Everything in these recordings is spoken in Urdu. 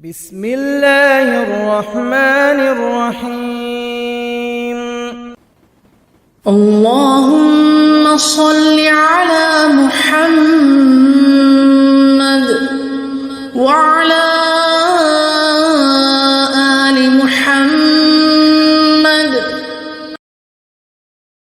بسم اللہ الرحمن الرحیم اللهم صل على محمد وعلى آل محمد۔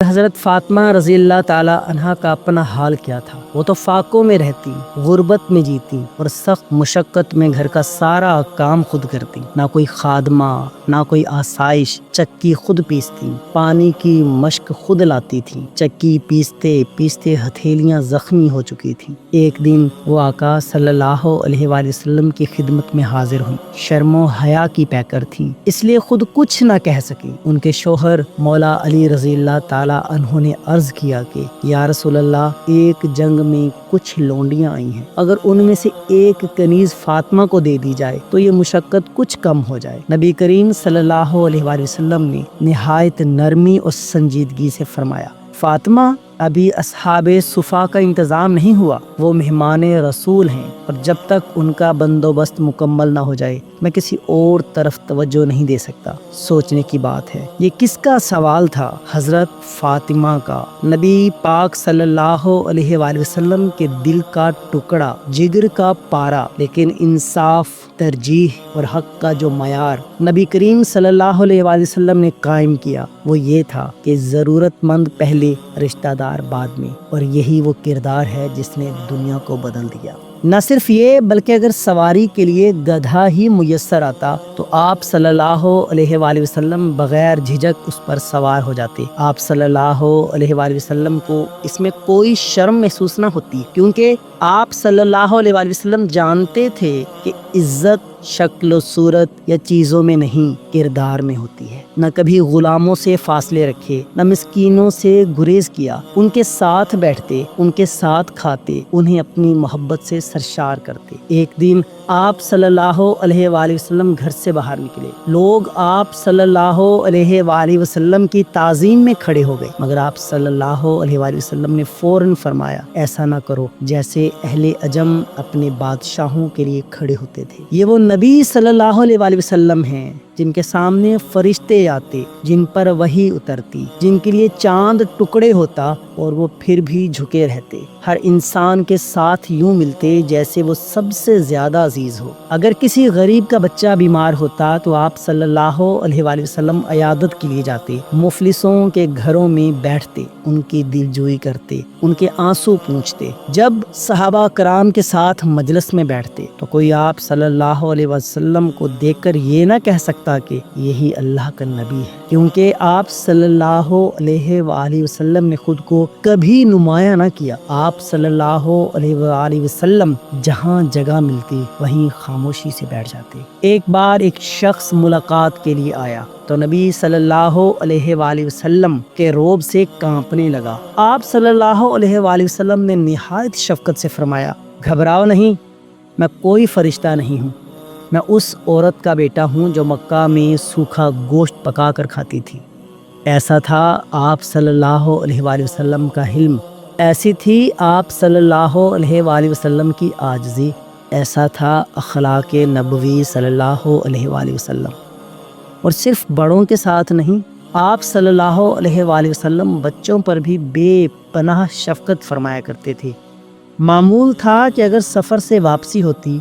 حضرت فاطمہ رضی اللہ تعالی عنہا کا اپنا حال کیا تھا؟ وہ تو فاقوں میں رہتی، غربت میں جیتی اور سخت مشقت میں گھر کا سارا کام خود کرتی، نہ کوئی خادمہ نہ کوئی آسائش، چکی خود پیستی، پانی کی مشک خود لاتی تھی، چکی پیستے پیستے ہتھیلیاں زخمی ہو چکی تھیں۔ ایک دن وہ آقا صلی اللہ علیہ وآلہ وسلم کی خدمت میں حاضر ہوئی، شرم و حیا کی پیکر تھی، اس لیے خود کچھ نہ کہہ سکی۔ ان کے شوہر مولا علی رضی اللہ تعالی عنہ نے عرض کیا کہ یا رسول اللہ، ایک جنگ میں کچھ لونڈیاں آئی ہیں، اگر ان میں سے ایک کنیز فاطمہ کو دے دی جائے تو یہ مشقت کچھ کم ہو جائے۔ نبی کریم صلی اللہ علیہ وآلہ وسلم نے نہایت نرمی اور سنجیدگی سے فرمایا، فاطمہ، ابھی اصحاب صفا کا انتظام نہیں ہوا، وہ مہمان رسول ہیں، اور جب تک ان کا بندوبست مکمل نہ ہو جائے میں کسی اور طرف توجہ نہیں دے سکتا۔ سوچنے کی بات ہے، یہ کس کا سوال تھا؟ حضرت فاطمہ کا۔ نبی پاک صلی اللہ علیہ وآلہ وسلم کے دل کا ٹکڑا، جگر کا پارا، لیکن انصاف، ترجیح اور حق کا جو معیار نبی کریم صلی اللہ علیہ وآلہ وسلم نے قائم کیا وہ یہ تھا کہ ضرورت مند پہلے، رشتہ دار بعد میں، اور یہی وہ کردار ہے جس نے دنیا کو بدل دیا۔ نہ صرف یہ بلکہ اگر سواری کے لیے گدھا ہی میسر آتا تو آپ صلی اللہ علیہ وآلہ وسلم بغیر جھجک اس پر سوار ہو جاتے۔ آپ صلی اللہ علیہ وآلہ وسلم کو اس میں کوئی شرم محسوس نہ ہوتی، کیونکہ آپ صلی اللہ علیہ وآلہ وسلم جانتے تھے کہ عزت شکل و صورت یا چیزوں میں نہیں، کردار میں ہوتی ہے۔ نہ کبھی غلاموں سے فاصلے رکھے، نہ مسکینوں سے گریز کیا، ان کے ساتھ بیٹھتے، ان کے ساتھ کھاتے، انہیں اپنی محبت سے سرشار کرتے۔ ایک دن آپ صلی اللہ علیہ وآلہ وسلم گھر سے باہر نکلے، لوگ آپ صلی اللہ علیہ وآلہ وسلم کی تعظیم میں کھڑے ہو گئے، مگر آپ صلی اللہ علیہ وآلہ وسلم نے فوراً فرمایا، ایسا نہ کرو جیسے اہل عجم اپنے بادشاہوں کے لیے کھڑے ہوتے تھے۔ یہ وہ نبی صلی اللہ علیہ وآلہ وسلم ہیں جن کے سامنے فرشتے آتے، جن پر وحی اترتی، جن کے لیے چاند ٹکڑے ہوتا اور وہ پھر بھی جھکے رہتے، ہر انسان کے ساتھ یوں ملتے جیسے وہ سب سے زیادہ عزیز ہو۔ اگر کسی غریب کا بچہ بیمار ہوتا تو آپ صلی اللہ علیہ وآلہ وسلم عیادت کے لیے جاتے، مفلسوں کے گھروں میں بیٹھتے، ان کی دلجوئی کرتے، ان کے آنسو پوچھتے۔ جب صحابہ کرام کے ساتھ مجلس میں بیٹھتے تو کوئی آپ صلی اللہ علیہ وسلم کو دیکھ کر یہ نہ کہہ سکتا کہ یہی اللہ کا نبی ہے، کیونکہ آپ صلی اللہ علیہ وآلہ وسلم نے خود کو کبھی نمایاں نہ کیا۔ آپ صلی اللہ علیہ وآلہ وسلم جہاں جگہ ملتی وہیں خاموشی سے بیٹھ جاتے۔ ایک بار ایک شخص ملاقات کے لیے آیا تو نبی صلی اللہ علیہ وآلہ وسلم کے روب سے کانپنے لگا۔ آپ صلی اللہ علیہ وآلہ وسلم نے نہایت شفقت سے فرمایا، گھبراؤ نہیں، میں کوئی فرشتہ نہیں ہوں، میں اس عورت کا بیٹا ہوں جو مکہ میں سوکھا گوشت پکا کر کھاتی تھی۔ ایسا تھا آپ صلی اللہ علیہ وآلہ وسلم کا حلم، ایسی تھی آپ صلی اللہ علیہ وآلہ وسلم کی عاجزی، ایسا تھا اخلاق نبوی صلی اللہ علیہ وآلہ وسلم۔ اور صرف بڑوں کے ساتھ نہیں، آپ صلی اللہ علیہ وآلہ وسلم بچوں پر بھی بے پناہ شفقت فرمایا کرتے تھے۔ معمول تھا کہ اگر سفر سے واپسی ہوتی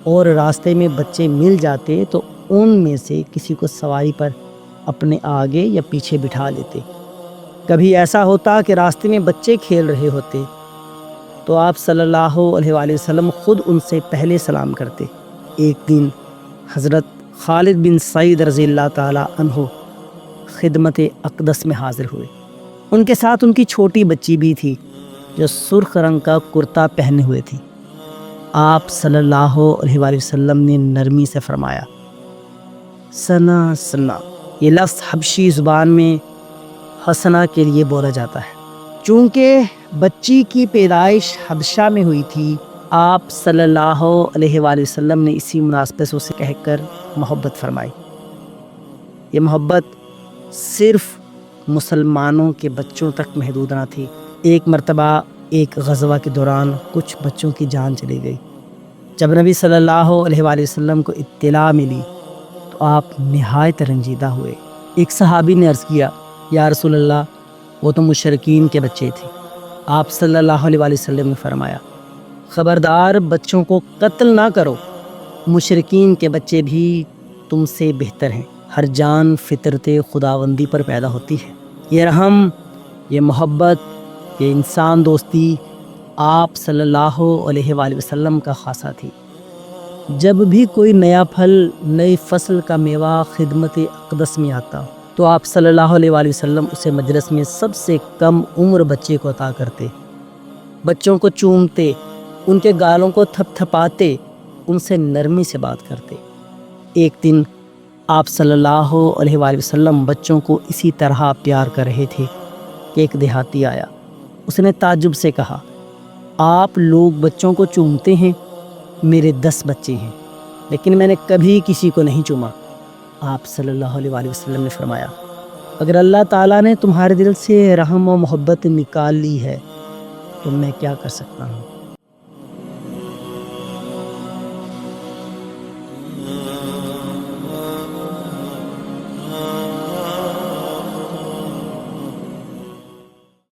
اور راستے میں بچے مل جاتے تو ان میں سے کسی کو سواری پر اپنے آگے یا پیچھے بٹھا لیتے۔ کبھی ایسا ہوتا کہ راستے میں بچے کھیل رہے ہوتے تو آپ صلی اللہ علیہ وآلہ وسلم خود ان سے پہلے سلام کرتے۔ ایک دن حضرت خالد بن سعید رضی اللہ تعالی عنہ خدمت اقدس میں حاضر ہوئے، ان کے ساتھ ان کی چھوٹی بچی بھی تھی جو سرخ رنگ کا کرتا پہنے ہوئے تھی۔ آپ صلی اللہ علیہ وآلہ وسلم نے نرمی سے فرمایا، سنا سنا، یہ لفظ حبشی زبان میں حسنہ کے لیے بولا جاتا ہے۔ چونکہ بچی کی پیدائش حبشہ میں ہوئی تھی، آپ صلی اللہ علیہ وآلہ وسلم نے اسی مناسبت سے اسے کہہ کر محبت فرمائی۔ یہ محبت صرف مسلمانوں کے بچوں تک محدود نہ تھی۔ ایک مرتبہ ایک غزوہ کے دوران کچھ بچوں کی جان چلی گئی۔ جب نبی صلی اللہ علیہ وآلہ وسلم کو اطلاع ملی تو آپ نہایت رنجیدہ ہوئے۔ ایک صحابی نے عرض کیا، یا رسول اللہ، وہ تو مشرکین کے بچے تھے۔ آپ صلی اللہ علیہ وآلہ وسلم نے فرمایا، خبردار، بچوں کو قتل نہ کرو، مشرکین کے بچے بھی تم سے بہتر ہیں۔ ہر جان فطرت خداوندی پر پیدا ہوتی ہے۔ یہ رحم، یہ محبت، یہ انسان دوستی آپ صلی اللہ علیہ وآلہ وسلم کا خاصہ تھی۔ جب بھی کوئی نیا پھل، نئی فصل کا میوہ خدمت اقدس میں آتا تو آپ صلی اللہ علیہ وآلہ وسلم اسے مجلس میں سب سے کم عمر بچے کو عطا کرتے، بچوں کو چومتے، ان کے گالوں کو تھپ تھپاتے، ان سے نرمی سے بات کرتے۔ ایک دن آپ صلی اللہ علیہ وآلہ وسلم بچوں کو اسی طرح پیار کر رہے تھے کہ ایک دیہاتی آیا۔ اس نے تعجب سے کہا، آپ لوگ بچوں کو چومتے ہیں، میرے 10 بچے ہیں لیکن میں نے کبھی کسی کو نہیں چوما۔ آپ صلی اللہ علیہ وآلہ وسلم نے فرمایا، اگر اللہ تعالیٰ نے تمہارے دل سے رحم و محبت نکال لی ہے تو میں کیا کر سکتا ہوں۔